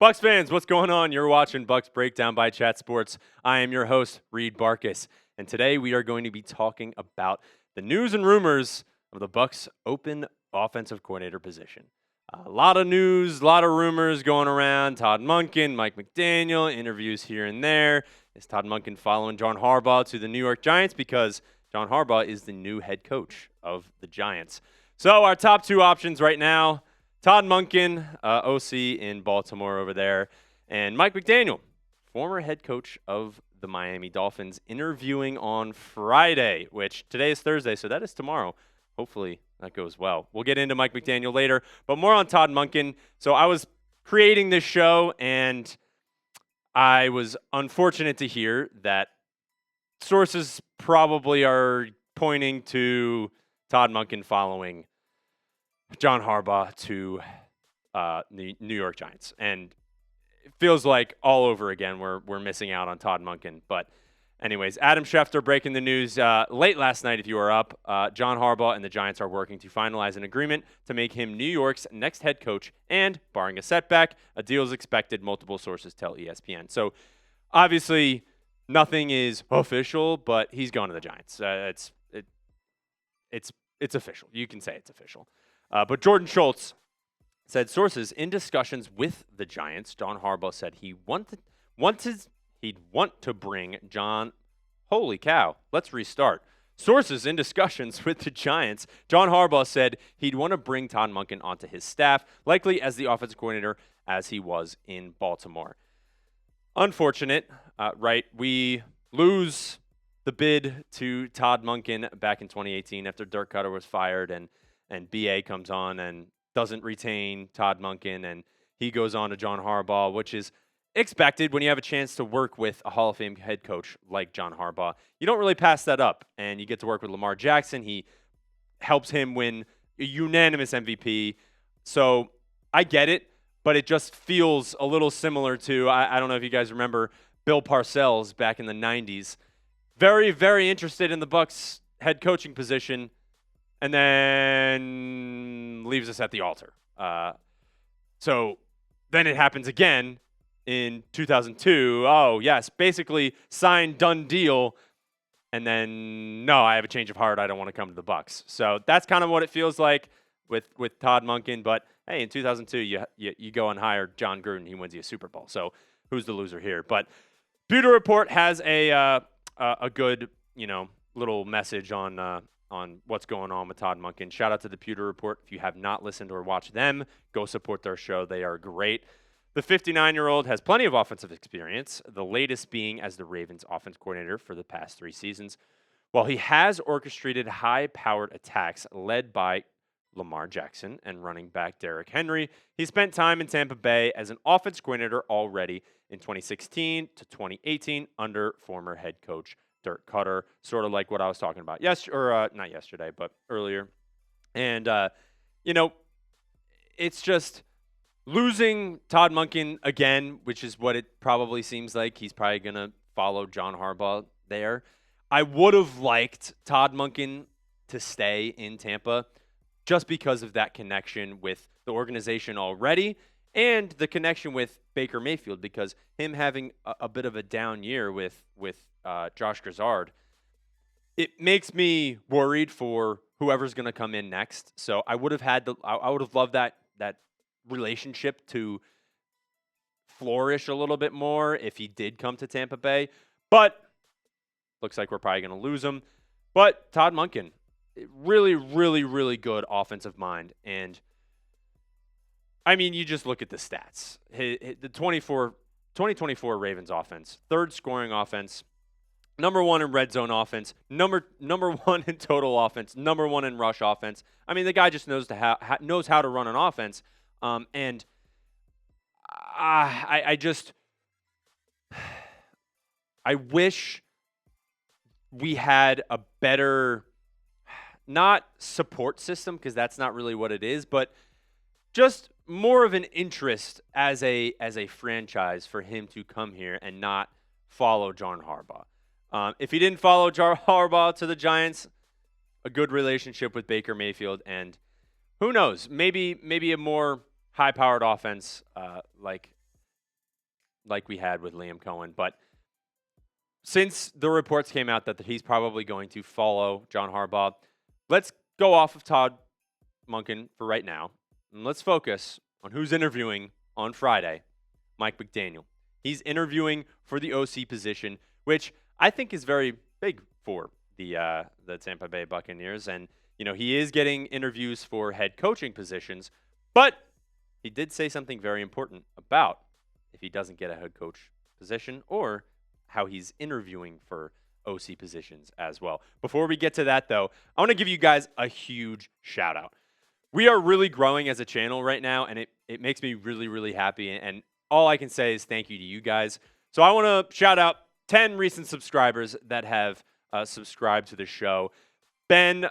Bucs fans, what's going on? You're watching Bucs Breakdown by Chat Sports. I am your host, Reid Bartkus, and today we are going to be talking about the news and rumors of the Bucs open offensive coordinator position. A lot of news, a lot of rumors going around. Todd Monken, Mike McDaniel, interviews here and there. Is Todd Monken following John Harbaugh to the New York Giants? Because John Harbaugh is the new head coach of the Giants. So our top two options right now, Todd Monken, OC in Baltimore over there, and Mike McDaniel, former head coach of the Miami Dolphins, interviewing on Friday, which today is Thursday, so that is tomorrow. Hopefully that goes well. We'll get into Mike McDaniel later, but more on Todd Monken. So I was creating this show, and I was unfortunate to hear that sources probably are pointing to Todd Monken following John Harbaugh to the New York Giants. And it feels like all over again we're missing out on Todd Monken. But anyways, Adam Schefter breaking the news late last night, if you were up. John Harbaugh and the Giants are working to finalize an agreement to make him New York's next head coach. And barring a setback, a deal is expected, multiple sources tell ESPN. So obviously nothing is official, but he's going to the Giants. It's official. You can say it's official. But Jordan Schultz said sources in discussions with the Giants. John Harbaugh said he'd want to bring John. Holy cow! Let's restart. Sources in discussions with the Giants. John Harbaugh said he'd want to bring Todd Monken onto his staff, likely as the offensive coordinator, as he was in Baltimore. Unfortunate, right? We lose the bid to Todd Monken back in 2018 after Dirk Koetter was fired, and BA comes on and doesn't retain Todd Monken, and he goes on to John Harbaugh, which is expected when you have a chance to work with a Hall of Fame head coach like John Harbaugh. You don't really pass that up, and you get to work with Lamar Jackson. He helps him win a unanimous MVP. So I get it, but it just feels a little similar to, I don't know if you guys remember Bill Parcells back in the 90s. Very, very interested in the Bucs head coaching position, and then leaves us at the altar. So then it happens again in 2002. Oh, yes, basically signed, done deal, and then, no, I have a change of heart. I don't want to come to the Bucs. So that's kind of what it feels like with Todd Monken. But, hey, in 2002, you go and hire John Gruden. He wins you a Super Bowl. So who's the loser here? But Pewter Report has a good, little message on what's going on with Todd Monken. Shout out to the Pewter Report. If you have not listened or watched them, go support their show. They are great. The 59-year-old has plenty of offensive experience, the latest being as the Ravens offense coordinator for the past 3 seasons. While he has orchestrated high-powered attacks led by Lamar Jackson and running back Derrick Henry, he spent time in Tampa Bay as an offense coordinator already in 2016 to 2018 under former head coach Dirk Koetter, sort of like what I was talking about not yesterday, but earlier. And, it's just losing Todd Monken again, which is what it probably seems like. He's probably going to follow John Harbaugh there. I would have liked Todd Monken to stay in Tampa just because of that connection with the organization already and the connection with Baker Mayfield, because him having a bit of a down year with Josh Grizzard, it makes me worried for whoever's going to come in next. So I would have loved that relationship to flourish a little bit more if he did come to Tampa Bay. But looks like we're probably going to lose him. But Todd Monken, really, really, really good offensive mind. And, I mean, you just look at the stats. The 2024 Ravens offense, third scoring offense, number 1 in red zone offense, number 1 in total offense, number 1 in rush offense. I mean, the guy just knows how to run an offense. And I wish we had a better, not support system, because that's not really what it is, but just more of an interest as a franchise for him to come here and not follow John Harbaugh. If he didn't follow John Harbaugh to the Giants, a good relationship with Baker Mayfield, and who knows, maybe a more high-powered offense like like we had with Liam Cohen. But since the reports came out that he's probably going to follow John Harbaugh, let's go off of Todd Monken for right now. And let's focus on who's interviewing on Friday. Mike McDaniel. He's interviewing for the OC position, which I think is very big for the Tampa Bay Buccaneers. And, he is getting interviews for head coaching positions, but he did say something very important about if he doesn't get a head coach position or how he's interviewing for OC positions as well. Before we get to that, though, I want to give you guys a huge shout out. We are really growing as a channel right now, and it makes me really, really happy. And all I can say is thank you to you guys. So I want to shout out 10 recent subscribers that have subscribed to the show. Ben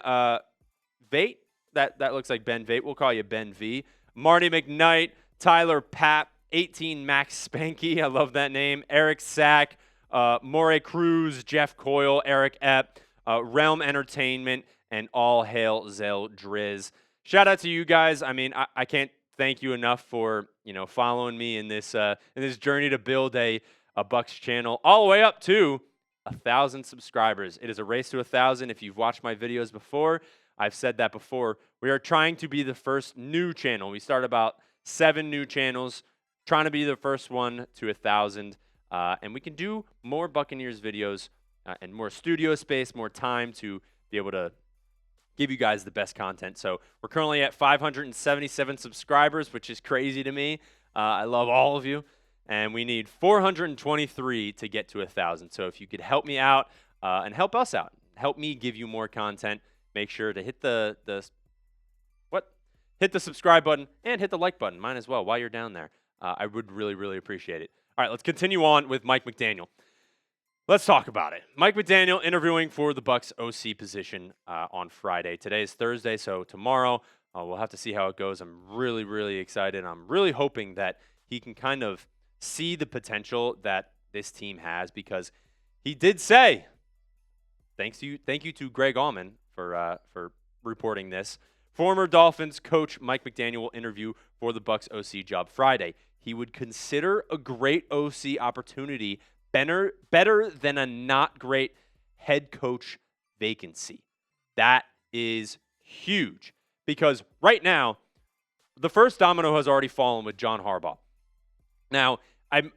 Vate, that looks like Ben Vate. We'll call you Ben V. Marty McKnight, Tyler Papp, 18 Max Spanky. I love that name. Eric Sack, More Cruz, Jeff Coyle, Eric Epp, Realm Entertainment, and All Hail Zell Driz. Shout out to you guys. I mean, I can't thank you enough for following me in this journey to build a Bucs channel all the way up to 1,000 subscribers. It is a race to 1,000. If you've watched my videos before, I've said that before. We are trying to be the first new channel. We started about 7 new channels, trying to be the first one to 1,000, and we can do more Buccaneers videos and more studio space, more time to be able to give you guys the best content. So we're currently at 577 subscribers, which is crazy to me. I love all of you. And we need 423 to get to 1,000. So if you could help me out and help us out, help me give you more content, make sure to hit the subscribe button and hit the like button. Mine as well while you're down there. I would really, really appreciate it. All right, let's continue on with Mike McDaniel. Let's talk about it. Mike McDaniel interviewing for the Bucs OC position on Friday. Today is Thursday, so tomorrow we'll have to see how it goes. I'm really, really excited. I'm really hoping that he can kind of see the potential that this team has, because he did say, thank you to Greg Allman for reporting this. Former Dolphins coach Mike McDaniel will interview for the Bucs OC job Friday. He would consider a great OC opportunity better than a not great head coach vacancy. That is huge, because right now the first domino has already fallen with John Harbaugh. Now, Mike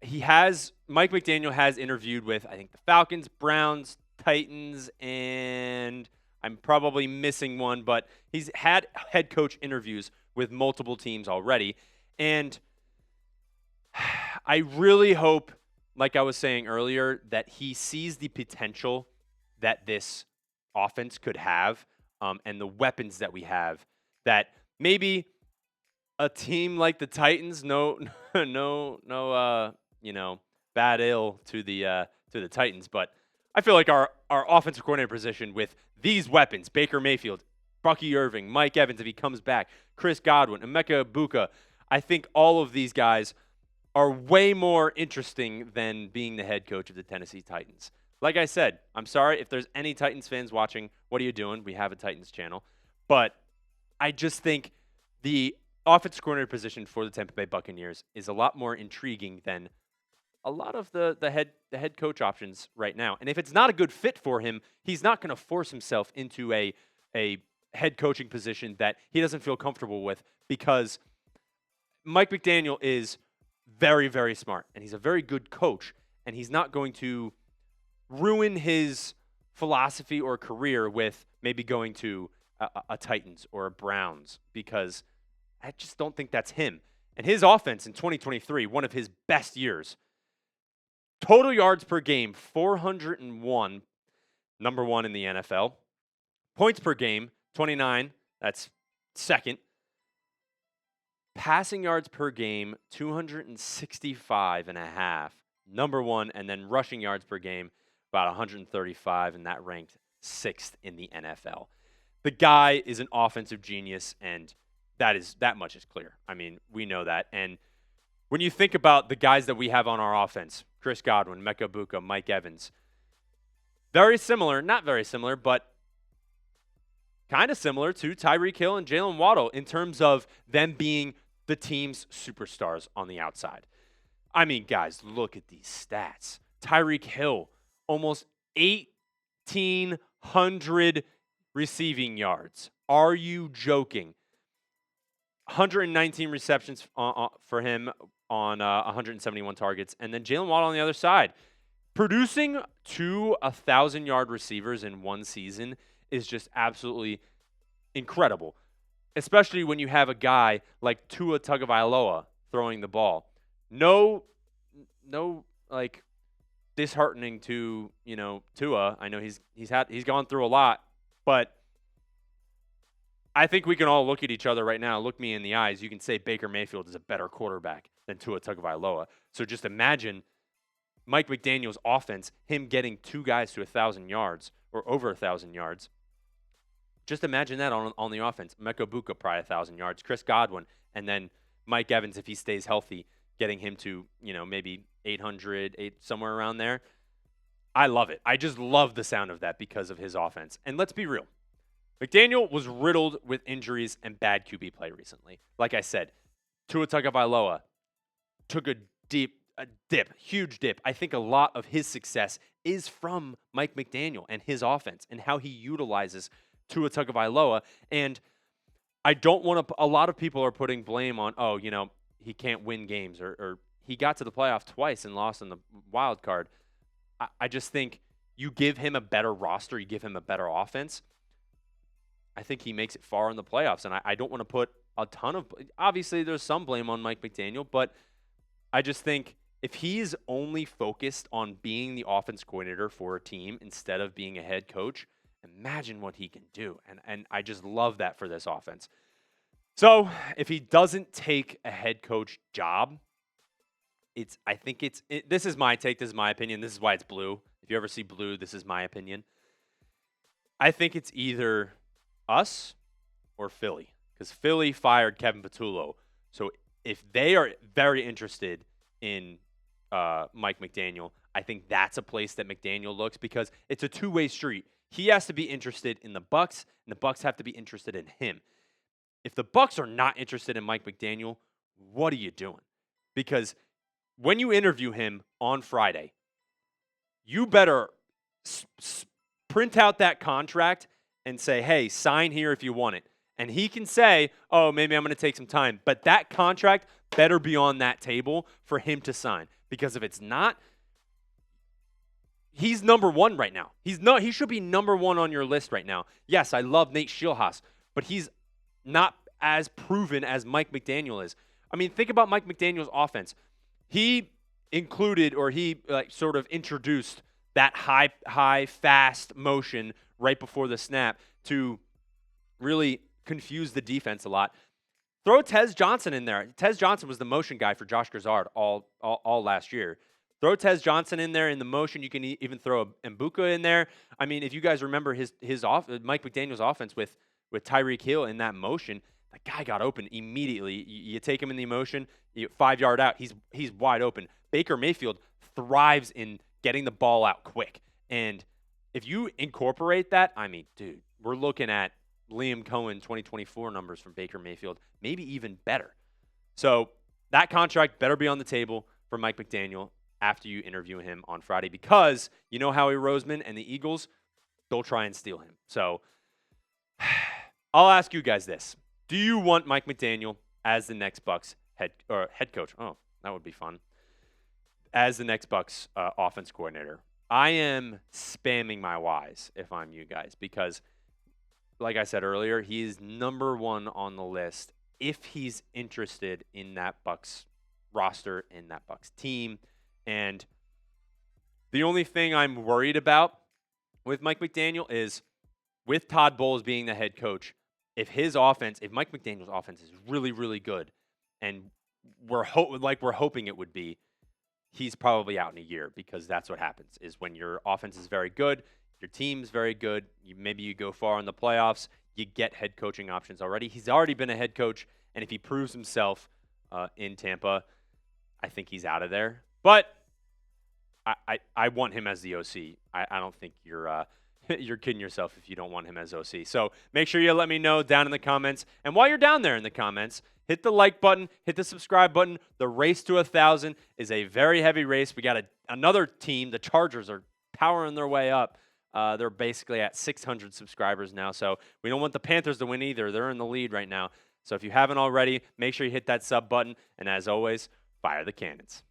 McDaniel has interviewed with, I think, the Falcons, Browns, Titans, and I'm probably missing one, but he's had head coach interviews with multiple teams already. And I really hope, like I was saying earlier, that he sees the potential that this offense could have and the weapons that we have, that maybe a team like the Titans, bad ill to the Titans, but I feel like our offensive coordinator position with these weapons, Baker Mayfield, Bucky Irving, Mike Evans if he comes back, Chris Godwin, Emeka Egbuka, I think all of these guys are way more interesting than being the head coach of the Tennessee Titans. Like I said, I'm sorry if there's any Titans fans watching. What are you doing? We have a Titans channel. But I just think the offensive coordinator position for the Tampa Bay Buccaneers is a lot more intriguing than a lot of the head coach options right now. And if it's not a good fit for him, he's not going to force himself into a head coaching position that he doesn't feel comfortable with, because Mike McDaniel is very, very smart, and he's a very good coach, and he's not going to ruin his philosophy or career with maybe going to a Titans or a Browns, because I just don't think that's him. And his offense in 2023, one of his best years, total yards per game, 401, number 1 in the NFL. Points per game, 29, that's second. Passing yards per game, 265.5, number 1, and then rushing yards per game, about 135, and that ranked 6th in the NFL. The guy is an offensive genius, and that much is clear. I mean, we know that. And when you think about the guys that we have on our offense, Chris Godwin, Emeka Egbuka, Mike Evans, very similar, not very similar, but kind of similar to Tyreek Hill and Jalen Waddle in terms of them being the team's superstars on the outside. I mean, guys, look at these stats. Tyreek Hill, almost 1,800 receiving yards. Are you joking? 119 receptions for him on 171 targets. And then Jalen Waddle on the other side. Producing 2 1,000-yard receivers in one season is just absolutely incredible, especially when you have a guy like Tua Tagovailoa throwing the ball. No, like disheartening to Tua. I know he's gone through a lot, but I think we can all look at each other right now. Look me in the eyes. You can say Baker Mayfield is a better quarterback than Tua Tagovailoa. So just imagine Mike McDaniel's offense, him getting 2 guys to 1,000 yards or over 1,000 yards. Just imagine that on the offense. Mecca Buka probably 1,000 yards. Chris Godwin, and then Mike Evans, if he stays healthy, getting him to maybe 800, somewhere around there. I love it. I just love the sound of that because of his offense. And let's be real. McDaniel was riddled with injuries and bad QB play recently. Like I said, Tua Tagovailoa took a huge dip. I think a lot of his success is from Mike McDaniel and his offense and how he utilizes Tua Tagovailoa. And I don't want to – a lot of people are putting blame on, he can't win games or he got to the playoff twice and lost in the wild card. I just think you give him a better roster, you give him a better offense, I think he makes it far in the playoffs. And I don't want to put a ton of – obviously there's some blame on Mike McDaniel, but I just think if he's only focused on being the offense coordinator for a team instead of being a head coach, imagine what he can do. And I just love that for this offense. So if he doesn't take a head coach job, this is my take, this is my opinion, this is why it's blue. If you ever see blue, this is my opinion. I think it's either us or Philly, because Philly fired Kevin Patullo. So if they are very interested in Mike McDaniel, I think that's a place that McDaniel looks, because it's a two-way street. He has to be interested in the Bucs, and the Bucs have to be interested in him. If the Bucs are not interested in Mike McDaniel, what are you doing? Because when you interview him on Friday, you better print out that contract and say, hey, sign here if you want it. And he can say, oh, maybe I'm going to take some time. But that contract better be on that table for him to sign. Because if it's not, he's number one right now. He should be number one on your list right now. Yes, I love Nate Schilhaas, but he's not as proven as Mike McDaniel is. I mean, think about Mike McDaniel's offense. He included, or he sort of introduced that high, fast motion right before the snap to really confuse the defense a lot. Throw Tez Johnson in there. Tez Johnson was the motion guy for Josh Grzard all last year. Throw Tez Johnson in there in the motion. You can even throw Mbuka in there. I mean, if you guys remember Mike McDaniel's offense with Tyreek Hill in that motion, the guy got open immediately. You take him in the motion, 5 yard out, he's wide open. Baker Mayfield thrives in getting the ball out quick. And if you incorporate that, I mean, dude, we're looking at Liam Cohen 2024 numbers from Baker Mayfield, maybe even better. So that contract better be on the table for Mike McDaniel after you interview him on Friday, because you know Howie Roseman and the Eagles, they'll try and steal him. So I'll ask you guys this. Do you want Mike McDaniel as the next Bucs head coach? Oh, that would be fun. As the next Bucs offense coordinator. I am spamming my Y's if I'm you guys, because like I said earlier, he is number one on the list if he's interested in that Bucs roster, in that Bucs team. And the only thing I'm worried about with Mike McDaniel is, with Todd Bowles being the head coach, if Mike McDaniel's offense is really, really good, and we're hoping it would be, he's probably out in a year, because that's what happens is when your offense is very good, your team's very good, maybe you go far in the playoffs, you get head coaching options already. He's already been a head coach, and if he proves himself in Tampa, I think he's out of there. But I want him as the OC. I don't think you're you're kidding yourself if you don't want him as OC. So make sure you let me know down in the comments. And while you're down there in the comments, hit the like button, hit the subscribe button. The race to 1,000 is a very heavy race. We got another team. The Chargers are powering their way up. They're basically at 600 subscribers now. So we don't want the Panthers to win either. They're in the lead right now. So if you haven't already, make sure you hit that sub button. And as always, fire the cannons.